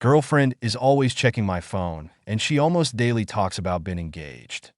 Girlfriend is always checking my phone, and she almost daily talks about being engaged.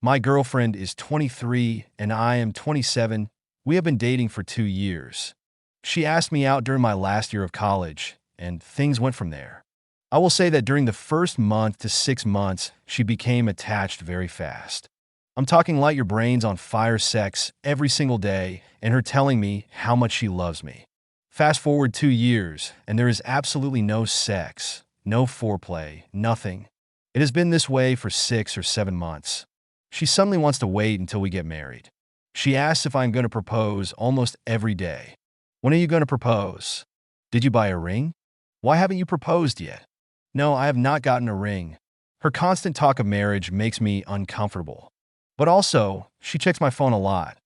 My girlfriend is 23 and I am 27. We have been dating for 2 years. She asked me out during my last year of college, and things went from there. I will say that during the first month to 6 months, she became attached very fast. I'm talking light your brains on fire sex every single day and her telling me how much she loves me. Fast forward 2 years, and there is absolutely no sex, no foreplay, nothing. It has been this way for 6 or 7 months. She suddenly wants to wait until we get married. She asks if I'm going to propose almost every day. When are you going to propose? Did you buy a ring? Why haven't you proposed yet? No, I have not gotten a ring. Her constant talk of marriage makes me uncomfortable. But also, she checks my phone a lot.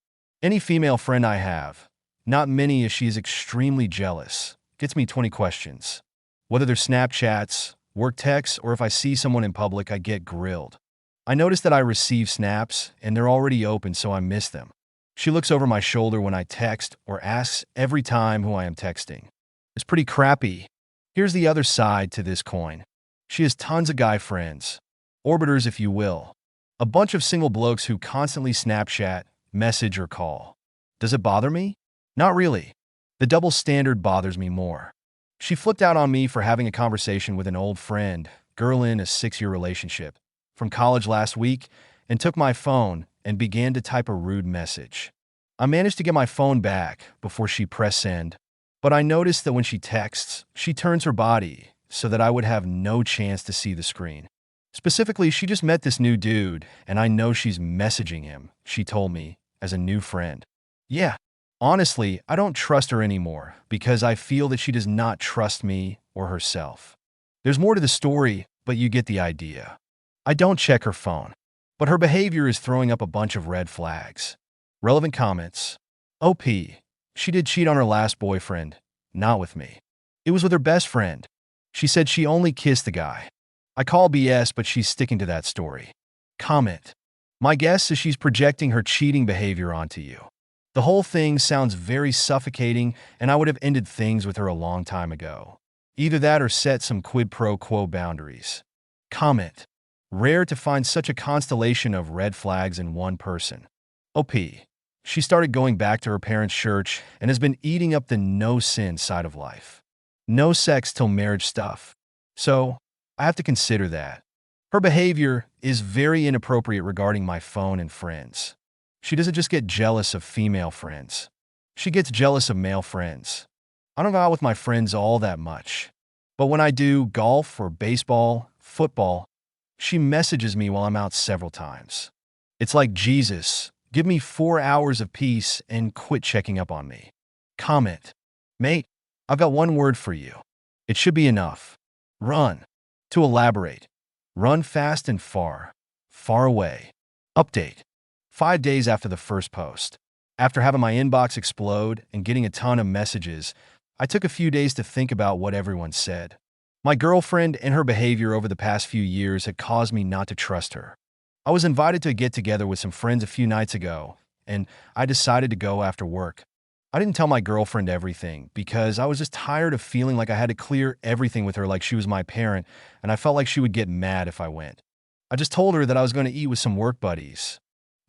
Any female friend I have, not many as she is extremely jealous, gets me 20 questions. Whether they're Snapchats, work texts, or if I see someone in public, I get grilled. I notice that I receive snaps, and they're already open, so I miss them. She looks over my shoulder when I text or asks every time who I am texting. It's pretty crappy. Here's the other side to this coin. She has tons of guy friends, orbiters if you will. A bunch of single blokes who constantly Snapchat, message, or call. Does it bother me? Not really. The double standard bothers me more. She flipped out on me for having a conversation with an old friend, girl in a 6-year relationship, from college last week, and took my phone and began to type a rude message. I managed to get my phone back before she pressed send, but I noticed that when she texts, she turns her body so that I would have no chance to see the screen. Specifically, she just met this new dude, and I know she's messaging him, she told me, as a new friend. Yeah. Honestly, I don't trust her anymore because I feel that she does not trust me or herself. There's more to the story, but you get the idea. I don't check her phone, but her behavior is throwing up a bunch of red flags. Relevant comments. OP. She did cheat on her last boyfriend, not with me. It was with her best friend. She said she only kissed the guy. I call BS, but she's sticking to that story. Comment. My guess is she's projecting her cheating behavior onto you. The whole thing sounds very suffocating, and I would have ended things with her a long time ago. Either that or set some quid pro quo boundaries. Comment. Rare to find such a constellation of red flags in one person. OP. She started going back to her parents' church and has been eating up the no-sin side of life. No sex till marriage stuff. So, I have to consider that. Her behavior is very inappropriate regarding my phone and friends. She doesn't just get jealous of female friends. She gets jealous of male friends. I don't go out with my friends all that much. But when I do golf or baseball, football, she messages me while I'm out several times. It's like, Jesus, give me 4 hours of peace and quit checking up on me. Comment. Mate, I've got one word for you. It should be enough. Run. To elaborate, run fast and far, far away. Update. 5 days after the first post. After having my inbox explode and getting a ton of messages, I took a few days to think about what everyone said. My girlfriend and her behavior over the past few years had caused me not to trust her. I was invited to a get-together with some friends a few nights ago, and I decided to go after work. I didn't tell my girlfriend everything because I was just tired of feeling like I had to clear everything with her like she was my parent, and I felt like she would get mad if I went. I just told her that I was going to eat with some work buddies.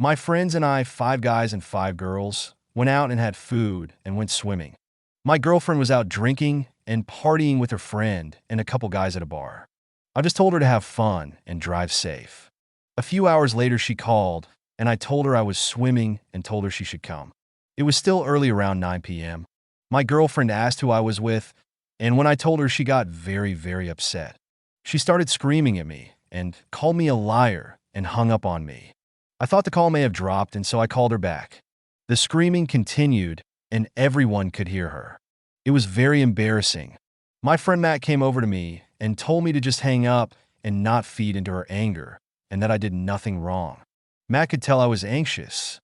My friends and I, 5 guys and 5 girls, went out and had food and went swimming. My girlfriend was out drinking and partying with her friend and a couple guys at a bar. I just told her to have fun and drive safe. A few hours later, she called, and I told her I was swimming and told her she should come. It was still early, around 9 p.m. My girlfriend asked who I was with, and when I told her, she got very, very upset. She started screaming at me and called me a liar and hung up on me. I thought the call may have dropped, and so I called her back. The screaming continued, and everyone could hear her. It was very embarrassing. My friend Matt came over to me and told me to just hang up and not feed into her anger, and that I did nothing wrong. Matt could tell I was anxious.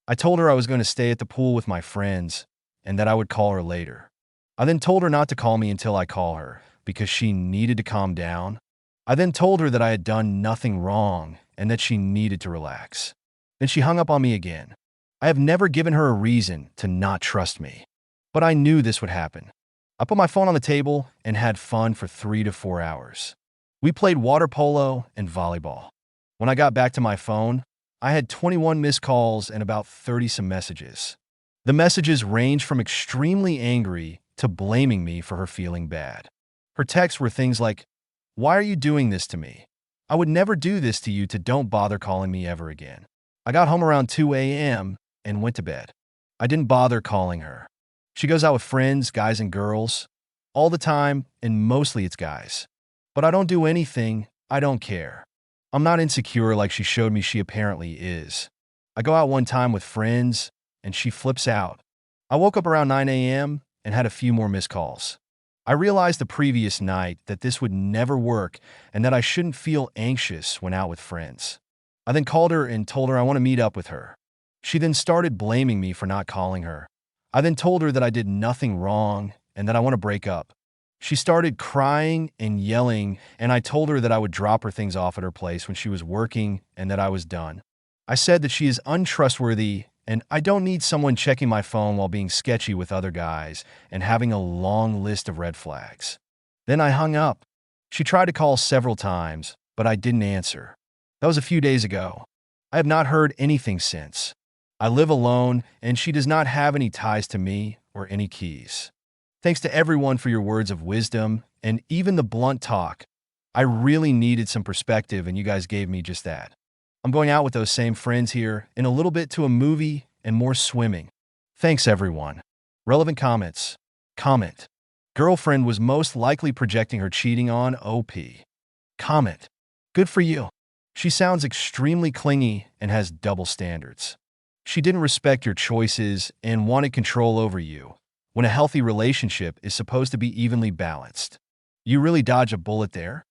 I told her I was going to stay at the pool with my friends and that I would call her later. I then told her not to call me until I call her because she needed to calm down. I then told her that I had done nothing wrong and that she needed to relax. Then she hung up on me again. I have never given her a reason to not trust me, but I knew this would happen. I put my phone on the table and had fun for 3 to 4 hours. We played water polo and volleyball. When I got back to my phone, I had 21 missed calls and about 30 some messages. The messages ranged from extremely angry to blaming me for her feeling bad. Her texts were things like, "Why are you doing this to me? I would never do this to you, to don't bother calling me ever again." I got home around 2 a.m. and went to bed. I didn't bother calling her. She goes out with friends, guys and girls, all the time, and mostly it's guys. But I don't do anything, I don't care. I'm not insecure like she showed me she apparently is. I go out one time with friends, and she flips out. I woke up around 9 a.m. and had a few more missed calls. I realized the previous night that this would never work and that I shouldn't feel anxious when out with friends. I then called her and told her I want to meet up with her. She then started blaming me for not calling her. I then told her that I did nothing wrong and that I want to break up. She started crying and yelling, and I told her that I would drop her things off at her place when she was working and that I was done. I said that she is untrustworthy and I don't need someone checking my phone while being sketchy with other guys and having a long list of red flags. Then I hung up. She tried to call several times, but I didn't answer. That was a few days ago. I have not heard anything since. I live alone, and she does not have any ties to me or any keys. Thanks to everyone for your words of wisdom and even the blunt talk. I really needed some perspective, and you guys gave me just that. I'm going out with those same friends here in a little bit to a movie and more swimming. Thanks, everyone. Relevant comments. Comment. Girlfriend was most likely projecting her cheating on OP. Comment. Good for you. She sounds extremely clingy and has double standards. She didn't respect your choices and wanted control over you, when a healthy relationship is supposed to be evenly balanced. You really dodge a bullet there.